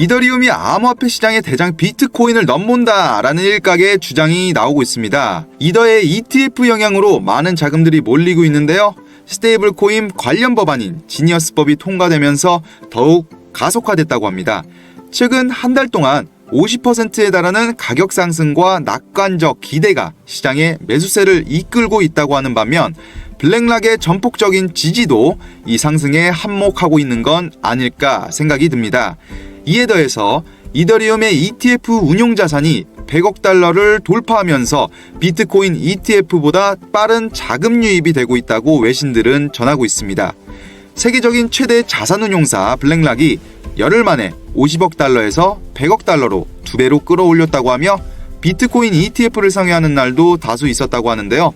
이더리움이 암호화폐 시장의 대장 비트코인을 넘본다라는 일각의 주장이 나오고 있습니다. 이더의 ETF 영향으로 많은 자금들이 몰리고 있는데요. 스테이블 코인 관련 법안인 지니어스법이 통과되면서 더욱 가속화됐다고 합니다. 최근 한 달 동안 50%에 달하는 가격 상승과 낙관적 기대가 시장의 매수세를 이끌고 있다고 하는 반면 블랙락의 전폭적인 지지도 이 상승에 한몫하고 있는 건 아닐까 생각이 듭니다. 이에 더해서 이더리움의 ETF 운용 자산이 100억 달러를 돌파하면서 비트코인 ETF보다 빠른 자금 유입이 되고 있다고 외신들은 전하고 있습니다. 세계적인 최대 자산운용사 블랙락이 열흘 만에 50억 달러에서 100억 달러로 2배로 끌어올렸다고 하며 비트코인 ETF를 상회하는 날도 다수 있었다고 하는데요.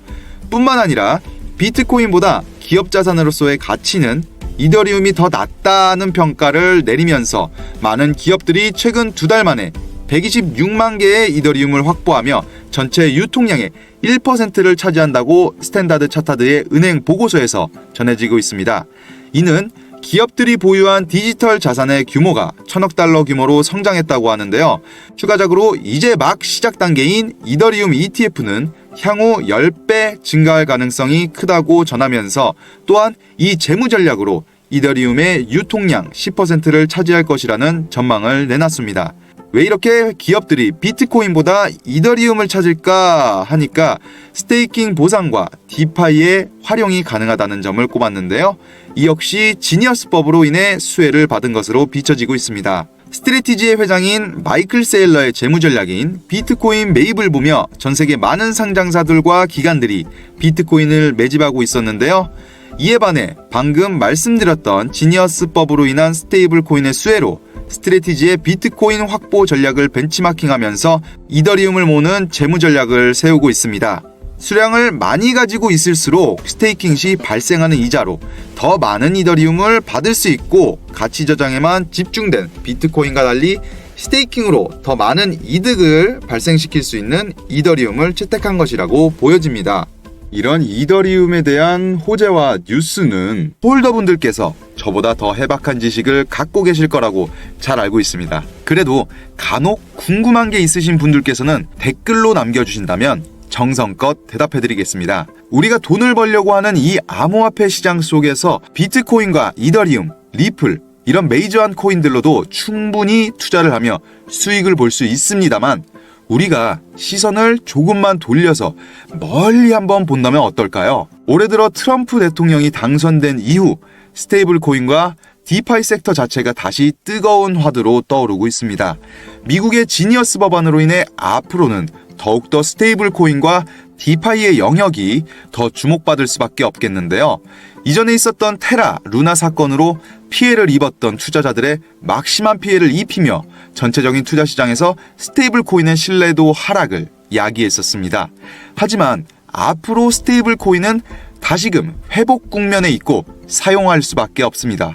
뿐만 아니라 비트코인보다 기업 자산으로서의 가치는 이더리움이 더 낮다는 평가를 내리면서 많은 기업들이 최근 2달 만에 126만 개의 이더리움을 확보하며 전체 유통량의 1%를 차지한다고 스탠다드 차타드의 은행 보고서에서 전해지고 있습니다. 이는 기업들이 보유한 디지털 자산의 규모가 1000억 달러 규모로 성장했다고 하는데요. 추가적으로 이제 막 시작 단계인 이더리움 ETF는 향후 10배 증가할 가능성이 크다고 전하면서 또한 이 재무 전략으로 이더리움의 유통량 10%를 차지할 것이라는 전망을 내놨습니다. 왜 이렇게 기업들이 비트코인보다 이더리움을 찾을까 하니까 스테이킹 보상과 디파이의 활용이 가능하다는 점을 꼽았는데요. 이 역시 지니어스법으로 인해 수혜를 받은 것으로 비춰지고 있습니다. 스트래티지의 회장인 마이클 세일러의 재무 전략인 비트코인 매입을 보며 전 세계 많은 상장사들과 기관들이 비트코인을 매집하고 있었는데요. 이에 반해 방금 말씀드렸던 지니어스법으로 인한 스테이블 코인의 수혜로 스트래티지의 비트코인 확보 전략을 벤치마킹하면서 이더리움을 모으는 재무 전략을 세우고 있습니다. 수량을 많이 가지고 있을수록 스테이킹 시 발생하는 이자로 더 많은 이더리움을 받을 수 있고 가치 저장에만 집중된 비트코인과 달리 스테이킹으로 더 많은 이득을 발생시킬 수 있는 이더리움을 채택한 것이라고 보여집니다. 이런 이더리움에 대한 호재와 뉴스는 홀더분들께서 저보다 더 해박한 지식을 갖고 계실 거라고 잘 알고 있습니다. 그래도 간혹 궁금한 게 있으신 분들께서는 댓글로 남겨주신다면 정성껏 대답해드리겠습니다. 우리가 돈을 벌려고 하는 이 암호화폐 시장 속에서 비트코인과 이더리움, 리플 이런 메이저한 코인들로도 충분히 투자를 하며 수익을 볼 수 있습니다만 우리가 시선을 조금만 돌려서 멀리 한번 본다면 어떨까요? 올해 들어 트럼프 대통령이 당선된 이후 스테이블 코인과 디파이 섹터 자체가 다시 뜨거운 화두로 떠오르고 있습니다. 미국의 지니어스 법안으로 인해 앞으로는 더욱더 스테이블 코인과 디파이의 영역이 더 주목받을 수밖에 없겠는데요. 이전에 있었던 테라, 루나 사건으로 피해를 입었던 투자자들의 막심한 피해를 입히며 전체적인 투자 시장에서 스테이블 코인의 신뢰도 하락을 야기했었습니다. 하지만 앞으로 스테이블 코인은 다시금 회복 국면에 있고 사용할 수밖에 없습니다.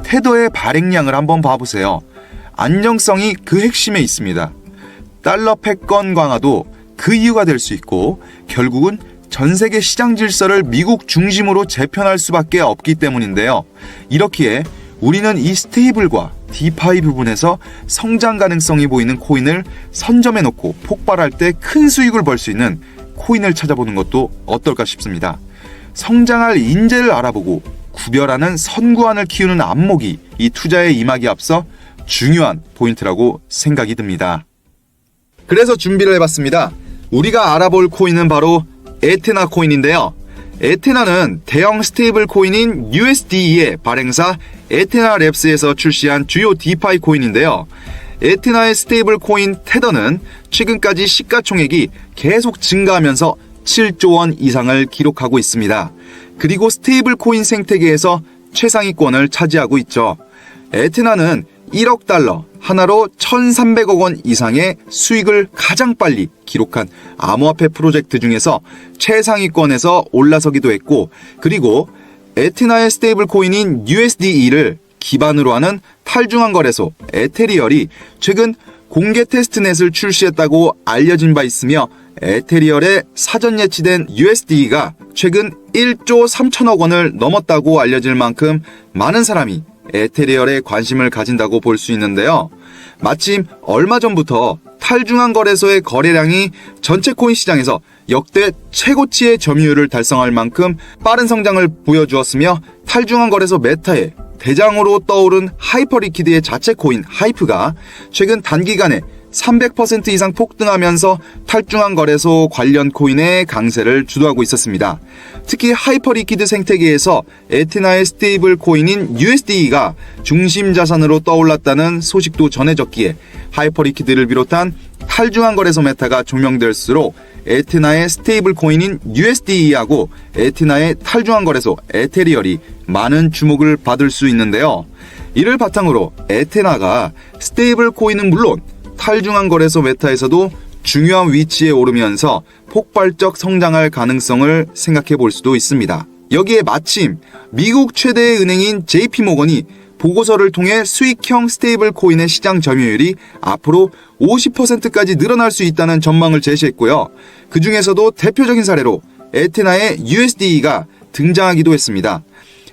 테더의 발행량을 한번 봐보세요. 안정성이 그 핵심에 있습니다. 달러 패권 강화도 그 이유가 될 수 있고 결국은 전 세계 시장 질서를 미국 중심으로 재편할 수밖에 없기 때문인데요. 이렇기에 우리는 이 스테이블과 디파이 부분에서 성장 가능성이 보이는 코인을 선점해놓고 폭발할 때 큰 수익을 벌 수 있는 코인을 찾아보는 것도 어떨까 싶습니다. 성장할 인재를 알아보고 구별하는 선구안을 키우는 안목이 이 투자에 임하기 앞서 중요한 포인트라고 생각이 듭니다. 그래서 준비를 해봤습니다. 우리가 알아볼 코인은 바로 에테나 코인인데요. 에테나는 대형 스테이블 코인인 USDE의 발행사 에테나 랩스에서 출시한 주요 디파이 코인인데요. 에테나의 스테이블 코인 테더는 최근까지 시가총액이 계속 증가하면서 7조 원 이상을 기록하고 있습니다. 그리고 스테이블 코인 생태계에서 최상위권을 차지하고 있죠. 에테나는 1억 달러, 하나로 1,300억 원 이상의 수익을 가장 빨리 기록한 암호화폐 프로젝트 중에서 최상위권에서 올라서기도 했고, 그리고 에테나의 스테이블 코인인 USDE를 기반으로 하는 탈중앙 거래소 에테리얼이 최근 공개 테스트넷을 출시했다고 알려진 바 있으며, 에테리얼에 사전 예치된 USDE가 최근 1조 3천억 원을 넘었다고 알려질 만큼 많은 사람이 에테리얼에 관심을 가진다고 볼 수 있는데요. 마침 얼마 전부터 탈중앙 거래소의 거래량이 전체 코인 시장에서 역대 최고치의 점유율을 달성할 만큼 빠른 성장을 보여주었으며 탈중앙 거래소 메타의 대장으로 떠오른 하이퍼리퀴드의 자체 코인 하이프가 최근 단기간에 300% 이상 폭등하면서 탈중앙 거래소 관련 코인의 강세를 주도하고 있었습니다. 특히 하이퍼리퀴드 생태계에서 에테나의 스테이블 코인인 USD가 중심 자산으로 떠올랐다는 소식도 전해졌기에 하이퍼리퀴드를 비롯한 탈중앙 거래소 메타가 조명될수록 에테나의 스테이블 코인인 USD하고 에테나의 탈중앙 거래소 에테리얼이 많은 주목을 받을 수 있는데요. 이를 바탕으로 에테나가 스테이블 코인은 물론 탈중앙 거래소 메타에서도 중요한 위치에 오르면서 폭발적 성장할 가능성을 생각해 볼 수도 있습니다. 여기에 마침 미국 최대의 은행인 JP모건이 보고서를 통해 수익형 스테이블 코인의 시장 점유율이 앞으로 50%까지 늘어날 수 있다는 전망을 제시했고요. 그 중에서도 대표적인 사례로 에테나의 USD가 등장하기도 했습니다.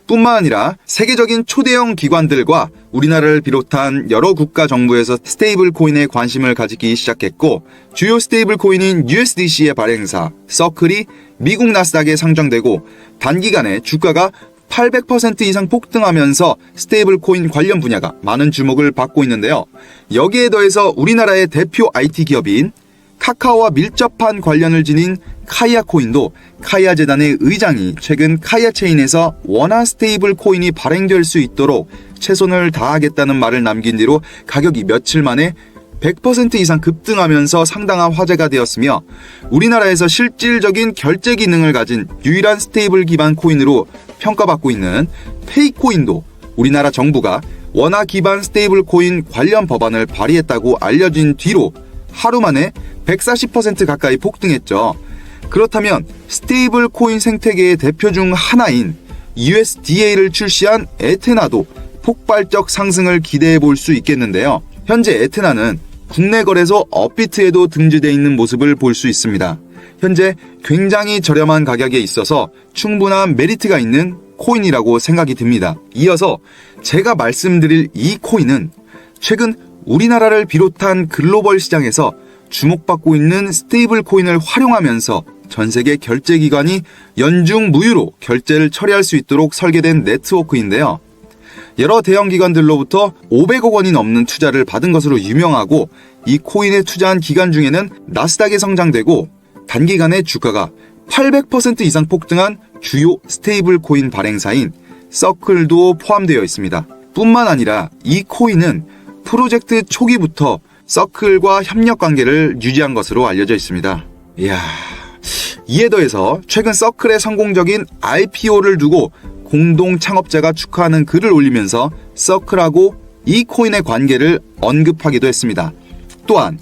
뿐만 아니라 세계적인 초대형 기관들과 우리나라를 비롯한 여러 국가 정부에서 스테이블 코인에 관심을 가지기 시작했고, 주요 스테이블 코인인 USDC의 발행사 서클이 미국 나스닥에 상장되고 단기간에 주가가 800% 이상 폭등하면서 스테이블 코인 관련 분야가 많은 주목을 받고 있는데요. 여기에 더해서 우리나라의 대표 IT 기업인 카카오와 밀접한 관련을 지닌 카이아 코인도 카이아 재단의 의장이 최근 카이아 체인에서 원화 스테이블 코인이 발행될 수 있도록 최선을 다하겠다는 말을 남긴 뒤로 가격이 며칠 만에 100% 이상 급등하면서 상당한 화제가 되었으며, 우리나라에서 실질적인 결제 기능을 가진 유일한 스테이블 기반 코인으로 평가받고 있는 페이코인도 우리나라 정부가 원화 기반 스테이블 코인 관련 법안을 발의했다고 알려진 뒤로 하루 만에 140% 가까이 폭등했죠. 그렇다면 스테이블 코인 생태계의 대표 중 하나인 USDA를 출시한 에테나도 폭발적 상승을 기대해 볼 수 있겠는데요. 현재 에테나는 국내 거래소 업비트에도 등재되어 있는 모습을 볼 수 있습니다. 현재 굉장히 저렴한 가격에 있어서 충분한 메리트가 있는 코인이라고 생각이 듭니다. 이어서 제가 말씀드릴 이 코인은 최근 우리나라를 비롯한 글로벌 시장에서 주목받고 있는 스테이블 코인을 활용하면서 전 세계 결제기관이 연중 무휴로 결제를 처리할 수 있도록 설계된 네트워크인데요. 여러 대형 기관들로부터 500억 원이 넘는 투자를 받은 것으로 유명하고, 이 코인에 투자한 기간 중에는 나스닥에 성장되고 단기간에 주가가 800% 이상 폭등한 주요 스테이블 코인 발행사인 서클도 포함되어 있습니다. 뿐만 아니라 이 코인은 프로젝트 초기부터 서클과 협력 관계를 유지한 것으로 알려져 있습니다. 이에 더해서 최근 서클의 성공적인 IPO를 두고 공동 창업자가 축하하는 글을 올리면서 서클하고 이 코인의 관계를 언급하기도 했습니다. 또한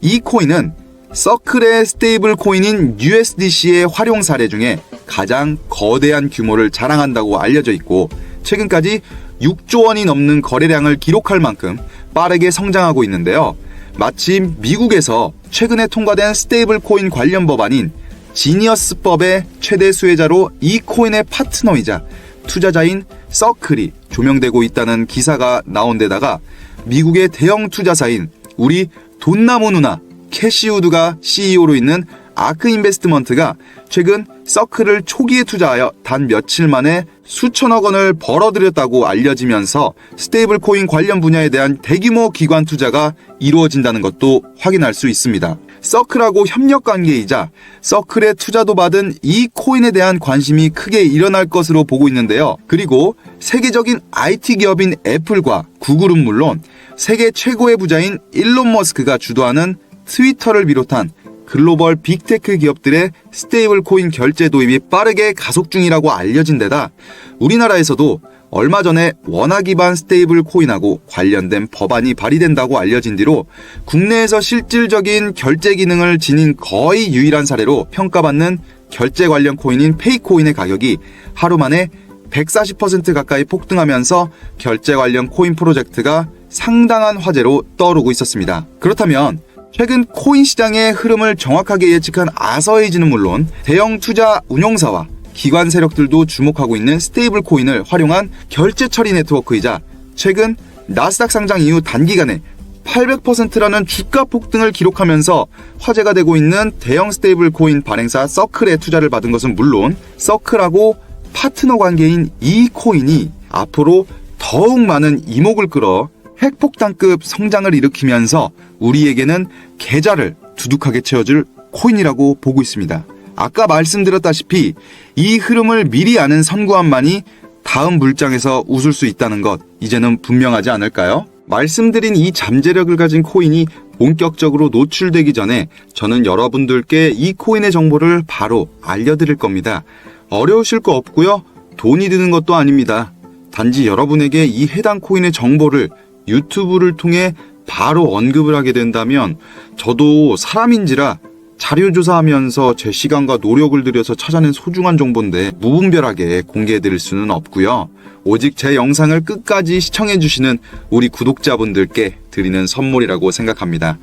이 코인은 서클의 스테이블 코인인 USDC의 활용 사례 중에 가장 거대한 규모를 자랑한다고 알려져 있고, 최근까지 6조 원이 넘는 거래량을 기록할 만큼 빠르게 성장하고 있는데요. 마침 미국에서 최근에 통과된 스테이블 코인 관련 법안인 지니어스법의 최대 수혜자로 이 코인의 파트너이자 투자자인 서클이 조명되고 있다는 기사가 나온 데다가 미국의 대형 투자사인 우리 돈나무 누나 캐시우드가 CEO로 있는 아크 인베스트먼트가 최근 서클을 초기에 투자하여 단 며칠 만에 수천억 원을 벌어들였다고 알려지면서 스테이블 코인 관련 분야에 대한 대규모 기관 투자가 이루어진다는 것도 확인할 수 있습니다. 서클하고 협력 관계이자 서클의 투자도 받은 이 코인에 대한 관심이 크게 일어날 것으로 보고 있는데요. 그리고 세계적인 IT 기업인 애플과 구글은 물론 세계 최고의 부자인 일론 머스크가 주도하는 트위터를 비롯한 글로벌 빅테크 기업들의 스테이블 코인 결제 도입이 빠르게 가속 중이라고 알려진 데다 우리나라에서도 얼마 전에 원화 기반 스테이블 코인하고 관련된 법안이 발의된다고 알려진 뒤로 국내에서 실질적인 결제 기능을 지닌 거의 유일한 사례로 평가받는 결제 관련 코인인 페이코인의 가격이 하루 만에 140% 가까이 폭등하면서 결제 관련 코인 프로젝트가 상당한 화제로 떠오르고 있었습니다. 그렇다면 최근 코인 시장의 흐름을 정확하게 예측한 아서에이지는 물론 대형 투자 운용사와 기관 세력들도 주목하고 있는 스테이블 코인을 활용한 결제 처리 네트워크이자 최근 나스닥 상장 이후 단기간에 800%라는 주가 폭등을 기록하면서 화제가 되고 있는 대형 스테이블 코인 발행사 서클에 투자를 받은 것은 물론 서클하고 파트너 관계인 이 코인이 앞으로 더욱 많은 이목을 끌어 핵폭탄급 성장을 일으키면서 우리에게는 계좌를 두둑하게 채워줄 코인이라고 보고 있습니다. 아까 말씀드렸다시피 이 흐름을 미리 아는 선구안만이 다음 물장에서 웃을 수 있다는 것 이제는 분명하지 않을까요? 말씀드린 이 잠재력을 가진 코인이 본격적으로 노출되기 전에 저는 여러분들께 이 코인의 정보를 바로 알려드릴 겁니다. 어려우실 거 없고요. 돈이 드는 것도 아닙니다. 단지 여러분에게 이 해당 코인의 정보를 유튜브를 통해 바로 언급을 하게 된다면 저도 사람인지라 자료조사하면서 제 시간과 노력을 들여서 찾아낸 소중한 정보인데 무분별하게 공개해드릴 수는 없고요. 오직 제 영상을 끝까지 시청해주시는 우리 구독자분들께 드리는 선물이라고 생각합니다.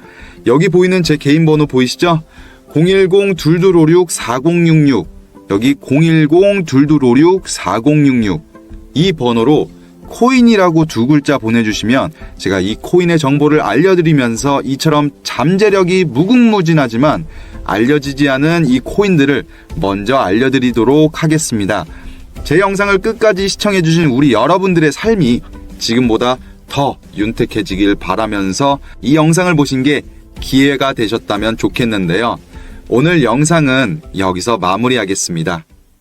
여기 보이는 제 개인 번호 보이시죠? 010-2256-4066 여기 010-2256-4066 이 번호로 코인이라고 두 글자 보내주시면 제가 이 코인의 정보를 알려드리면서 이처럼 잠재력이 무궁무진하지만 알려지지 않은 이 코인들을 먼저 알려드리도록 하겠습니다. 제 영상을 끝까지 시청해주신 우리 여러분들의 삶이 지금보다 더 윤택해지길 바라면서 이 영상을 보신 게 기회가 되셨다면 좋겠는데요. 오늘 영상은 여기서 마무리하겠습니다.